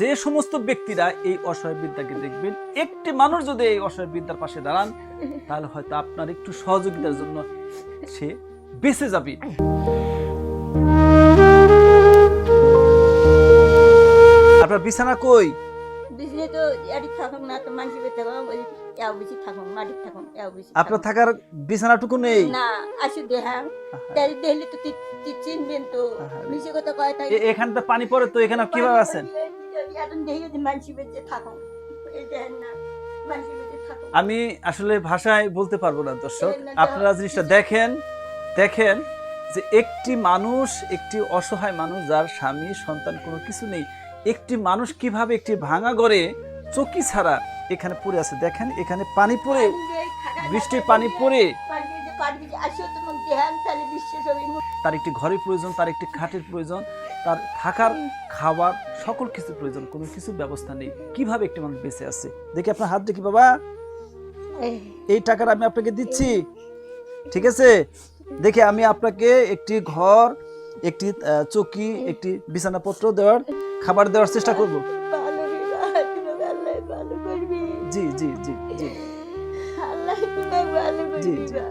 যে সমস্ত ব্যক্তিরা এই অসহায় বৃদ্ধাকে দেখবেন, একটি মানুষ যদি এই অসহায় বৃদ্ধার পাশে দাঁড়ান, তাহলে হয়তো আপনার একটু সহযোগিতার জন্য সে বেঁচে যাবে। আপনার বিছানা কই? আপনার থাকার বিছানাটুকু নেই? এখানটা পানি পড়ে তো, এখানে কিভাবে আছেন? আমি আসলে ভাষায় বলতে পারবো না দর্শক, আপনারা জিনিসটা দেখেন যে একটি মানুষ, একটি অসহায় মানুষ যার স্বামী সন্তান কোনো কিছু নেই, একটি মানুষ কিভাবে একটি ভাঙা ঘরে চকি ছাড়া এখানে পড়ে আছে। দেখেন এখানে পানি পড়ে, বৃষ্টির পানি পড়ে তার একটি ঘরের প্রয়োজন, তার একটি খাটের প্রয়োজন, তার থাকার খাবার সকল কিছু প্রয়োজন, কোনো কিছু ব্যবস্থা নেই। কিভাবে একটি মানুষ বেঁচে আছে? দেখি আপনার হাত দেখি বাবা, এই টাকাটা আমি আপনাকে দিচ্ছি, ঠিক আছে? দেখে আমি আপনাকে একটি ঘর, একটি চকি, একটি বিছানাপত্র দেওয়ার, খাবার দেওয়ার চেষ্টা করব। জি জি জি জি জি জি।